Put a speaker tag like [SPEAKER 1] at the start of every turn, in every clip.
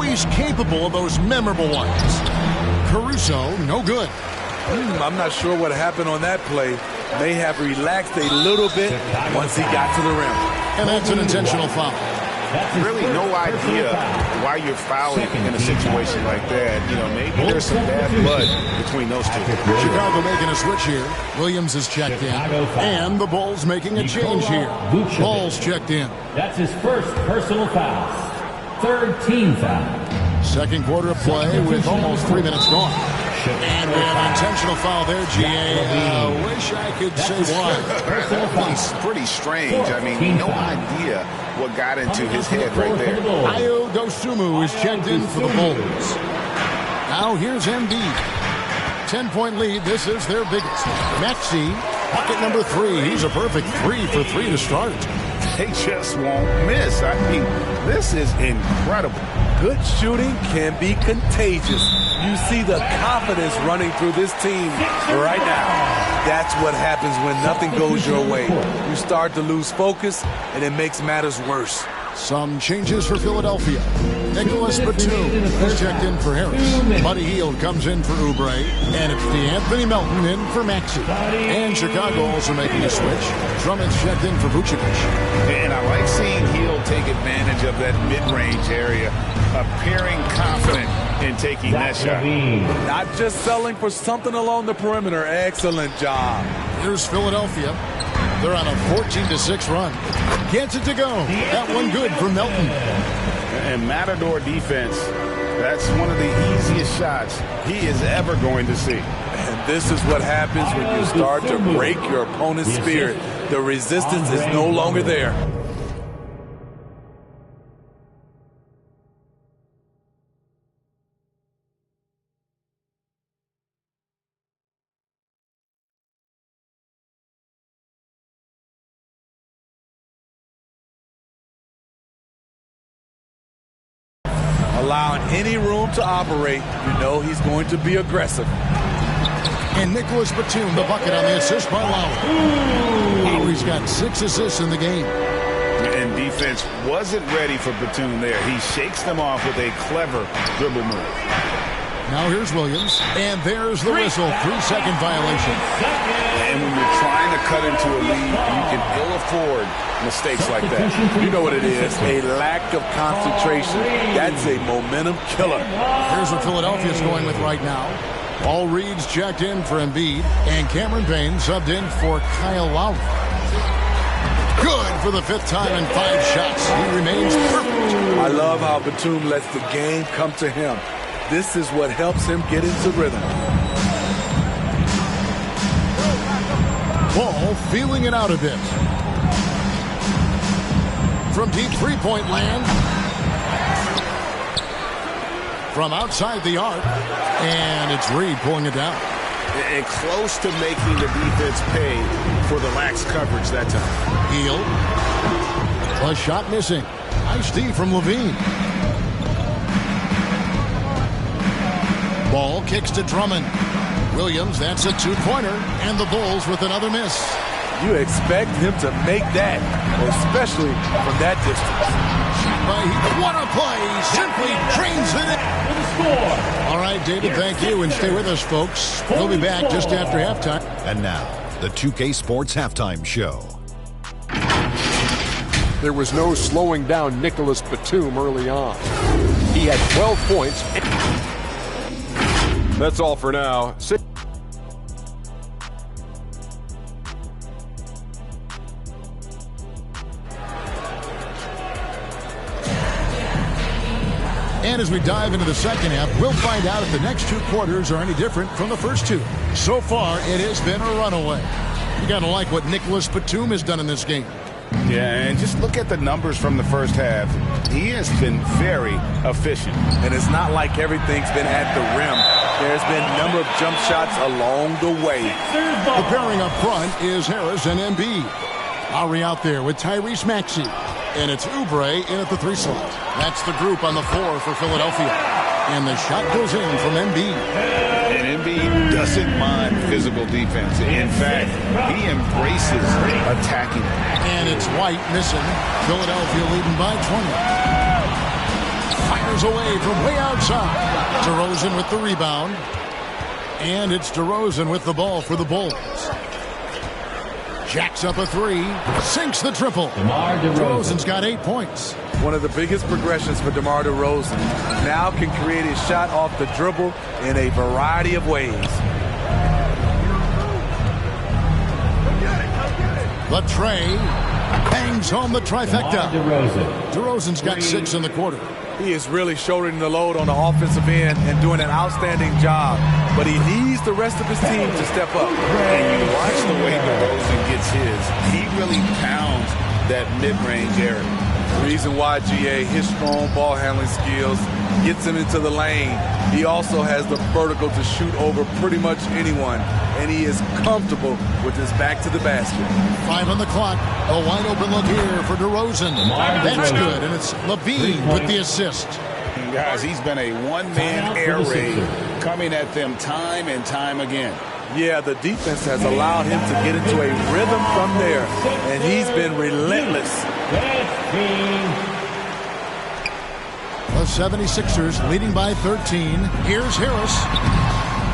[SPEAKER 1] always capable of those memorable ones. Caruso, no good.
[SPEAKER 2] I'm not sure what happened on that play. May have relaxed a little bit once he got to the rim.
[SPEAKER 1] And that's an intentional foul.
[SPEAKER 3] Really no idea why you're fouling in a situation like that. You know, maybe there's some bad blood between those two.
[SPEAKER 1] Chicago making a switch here. Williams is checked in. And the Bulls making a change here. Ball's checked in.
[SPEAKER 4] That's his first personal foul. Third team foul.
[SPEAKER 1] Second quarter of play with almost 3 minutes gone. And we have an intentional foul there, G.A. Wish I could say why.
[SPEAKER 3] That pretty strange. I mean, no idea what got into his head right there.
[SPEAKER 1] Ayo Dosunmu is checked in for the Bulls. Now here's Embiid. 10-point lead. This is their biggest. Maxey, bucket number 3. He's a perfect 3 for 3 to start.
[SPEAKER 3] They just won't miss. I mean, this is incredible.
[SPEAKER 2] Good shooting can be contagious. You see the confidence running through this team right now. That's what happens when nothing goes your way. You start to lose focus, and it makes matters worse.
[SPEAKER 1] Some changes for Philadelphia. Nicholas Batum is checked in for Harris. Buddy Hield comes in for Oubre. And it's DeAnthony Melton in for Maxey. And Chicago also making a switch. Drummond's checked in for Vucevic.
[SPEAKER 3] And I like seeing Hield take advantage of that mid-range area, appearing confident in taking that shot.
[SPEAKER 2] Not just selling for something along the perimeter. Excellent job.
[SPEAKER 1] Here's Philadelphia. They're on a 14-6 run. Gets it to go. That one good for Melton.
[SPEAKER 3] And Matador defense, that's one of the easiest shots he is ever going to see.
[SPEAKER 2] And this is what happens when you start to break your opponent's spirit. The resistance is no longer there. Allowing any room to operate, you know he's going to be aggressive.
[SPEAKER 1] And Nicholas Batum, the bucket on the assist by Lowry. Lowry's got 6 assists in the game.
[SPEAKER 3] And defense wasn't ready for Batum there. He shakes them off with a clever dribble move.
[SPEAKER 1] Now here's Williams. And there's the whistle. 3-second violation.
[SPEAKER 3] And when you're trying to cut into a lead, you can ill afford mistakes like that.
[SPEAKER 2] You know what it is, a lack of concentration. That's a momentum killer.
[SPEAKER 1] Here's what Philadelphia's going with right now. Paul Reed's checked in for Embiid, and Cameron Payne subbed in for Kyle Lowry. Good for the 5th time in 5 shots. He remains perfect.
[SPEAKER 2] I love how Batum lets the game come to him. This is what helps him get into rhythm.
[SPEAKER 1] Ball feeling it out a bit. From deep 3-point land. From outside the arc. And it's Reed pulling it down.
[SPEAKER 3] And close to making the defense pay for the lax coverage that time.
[SPEAKER 1] Hield. A shot missing. Nice D from Levine. Ball kicks to Drummond. Williams, that's a 2-pointer. And the Bulls with another miss.
[SPEAKER 2] You expect him to make that, especially from that distance.
[SPEAKER 1] What a play. Simply drains it in. All right, David, thank you. And stay with us, folks. We'll be back just after halftime.
[SPEAKER 5] And now, the 2K Sports Halftime Show.
[SPEAKER 6] There was no slowing down Nicholas Batum early on. He had 12 points. That's all for now.
[SPEAKER 1] And as we dive into the second half, we'll find out if the next 2 quarters are any different from the first 2. So far, it has been a runaway. You got to like what Nicholas Batum has done in this game.
[SPEAKER 3] Yeah, and just look at the numbers from the first half. He has been very efficient.
[SPEAKER 2] And it's not like everything's been at the rim. There's been a number of jump shots along the way.
[SPEAKER 1] The pairing up front is Harris and Embiid. Lowry out there with Tyrese Maxey. And it's Oubre in at the 3 slot. That's the group on the 4 for Philadelphia. And the shot goes in from Embiid.
[SPEAKER 3] And Embiid doesn't mind physical defense. In fact, he embraces attacking.
[SPEAKER 1] And it's White missing. Philadelphia leading by 20. Fires away from way outside. DeRozan with the rebound. And it's DeRozan with the ball for the Bulls. Jacks up a three. Sinks the triple. DeRozan's got 8 points.
[SPEAKER 2] One of the biggest progressions for DeMar DeRozan. Now can create his shot off the dribble in a variety of ways.
[SPEAKER 1] Latrey bangs home the trifecta. DeRozan's got 6 in the quarter.
[SPEAKER 2] He is really shouldering the load on the offensive end and doing an outstanding job. But he needs the rest of his team to step up.
[SPEAKER 3] And you watch the way DeRozan gets his. He really pounds that mid-range area.
[SPEAKER 2] The reason why, GA, his strong ball handling skills gets him into the lane. He also has the vertical to shoot over pretty much anyone. And he is comfortable with his back to the basket.
[SPEAKER 1] 5 on the clock. A wide open look here for DeRozan. That's good, and it's Levine with the assist.
[SPEAKER 3] Guys, he's been a one-man air raid coming at them time and time again.
[SPEAKER 2] Yeah, the defense has allowed him to get into a rhythm from there, and he's been relentless.
[SPEAKER 1] The 76ers leading by 13. Here's Harris.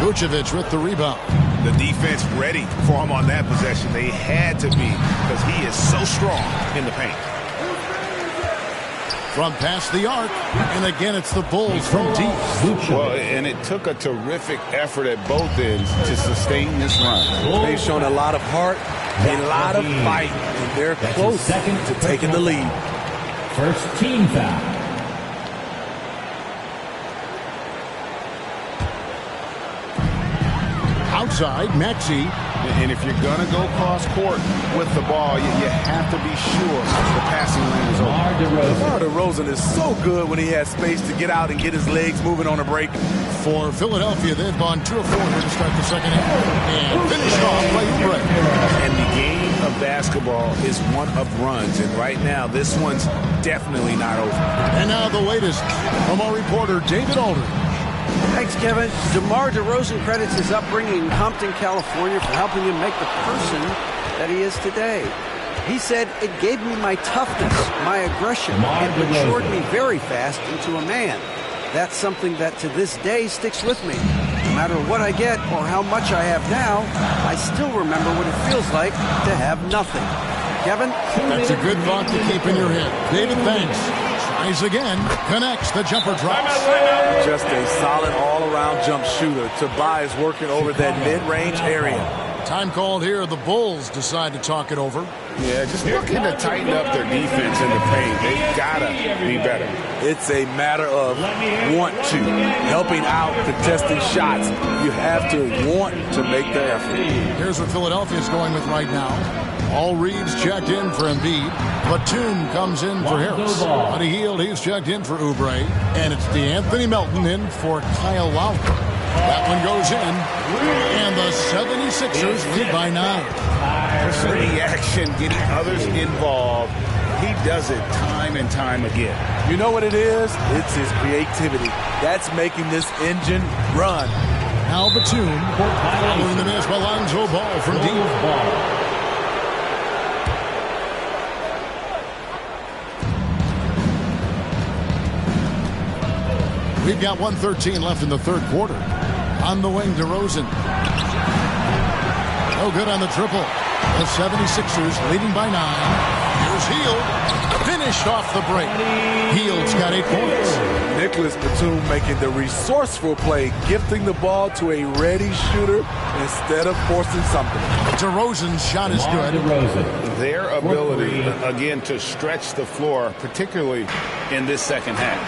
[SPEAKER 1] Vucevic with the rebound.
[SPEAKER 3] The defense ready for him on that possession. They had to be because he is so strong in the paint.
[SPEAKER 1] From past the arc, and again it's the Bulls from deep.
[SPEAKER 3] Well, and it took a terrific effort at both ends to sustain this run.
[SPEAKER 2] They've shown a lot of heart, a lot of fight, and they're close to taking the lead.
[SPEAKER 4] First team foul.
[SPEAKER 1] Outside, Maxey.
[SPEAKER 3] And if you're going to go cross court with the ball, you have to be sure the passing lane is open.
[SPEAKER 2] DeMar DeRozan is so good when he has space to get out and get his legs moving on a break.
[SPEAKER 1] For Philadelphia, they've gone 2 of 4 here to start the second half. And finished off by Oubre.
[SPEAKER 3] And the game of basketball is one of runs. And right now, this one's definitely not over.
[SPEAKER 1] And now the latest from our reporter, David Aldridge.
[SPEAKER 7] Thanks, Kevin. DeMar DeRozan credits his upbringing in Compton, California for helping him make the person that he is today. He said, "It gave me my toughness, my aggression. It matured me very fast into a man. That's something that to this day sticks with me. No matter what I get or how much I have now, I still remember what it feels like to have nothing." Kevin?
[SPEAKER 1] That's a good thought to keep in your head. David, thanks. Tries again. Connects. The jumper drops.
[SPEAKER 2] Just a solid all-around jump shooter. Tobias working over that mid-range area.
[SPEAKER 1] Time called here. The Bulls decide to talk it over.
[SPEAKER 3] Yeah, just looking to tighten up their defense in the paint. They've got to be better.
[SPEAKER 2] It's a matter of want to. Helping out, contesting shots. You have to want to make the effort.
[SPEAKER 1] Here's what Philadelphia's going with right now. All reads checked in for Embiid. Batum comes in for Harris. Buddy Hield, he's checked in for Oubre. And it's DeAnthony Melton in for Kyle Lowry. That one goes in. And the 76ers lead by 9.
[SPEAKER 3] Pursuing action, getting others involved. He does it time and time again.
[SPEAKER 2] You know what it is? It's his creativity. That's making this engine run.
[SPEAKER 1] Now Batum following the miss by Lonzo Ball from deep. We've got 1:13 left in the third quarter. On the wing, DeRozan. No good on the triple. The 76ers leading by 9. Here's Hield. Finished off the break. Hield's got 8 points.
[SPEAKER 2] Nicholas Batum making the resourceful play, gifting the ball to a ready shooter instead of forcing something.
[SPEAKER 1] DeRozan's shot is good.
[SPEAKER 3] Their ability, again, to stretch the floor, particularly in this second half.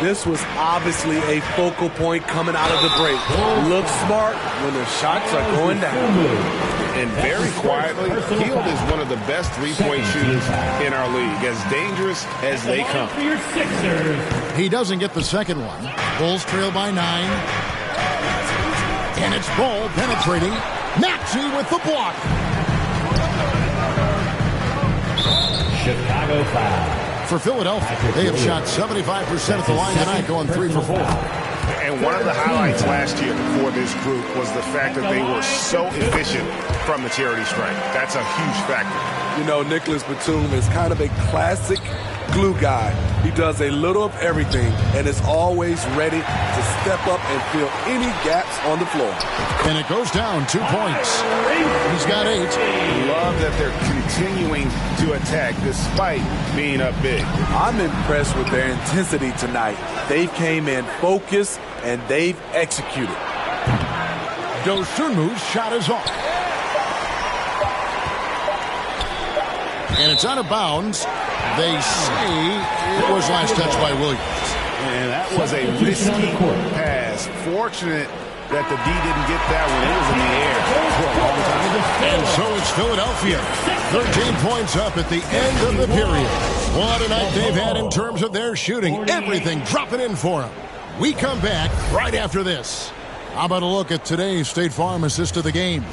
[SPEAKER 2] This was obviously a focal point coming out of the break. Looks smart when the shots are going down.
[SPEAKER 3] And very quietly, Hield is one of the best three-point shooters in our league, as dangerous as they come.
[SPEAKER 1] He doesn't get the second one. Bulls trail by 9. And it's Ball penetrating. Maxey with the block.
[SPEAKER 4] Chicago foul.
[SPEAKER 1] For Philadelphia, they have shot 75% at the line tonight, going 3 for 4.
[SPEAKER 3] And one of the highlights last year for this group was the fact that they were so efficient from the charity stripe. That's a huge factor.
[SPEAKER 2] You know, Nicholas Batum is kind of a classic glue guy. He does a little of everything and is always ready to step up and fill any gaps on the floor.
[SPEAKER 1] And it goes down 2 points. He's got 8.
[SPEAKER 3] Love that they're continuing to attack despite being up big.
[SPEAKER 2] I'm impressed with their intensity tonight. They came in focused and they've executed.
[SPEAKER 1] Dosunmu's shot is off. And it's out of bounds. They say it was last touched by Williams.
[SPEAKER 3] And that was a risky pass. Fortunate that the D didn't get that one. It was in the air for a long time.
[SPEAKER 1] And so it's Philadelphia. 13 points up at the end of the period. What a night they've had in terms of their shooting. Everything dropping in for them. We come back right after this. How about a look at today's State Farm assist of the game?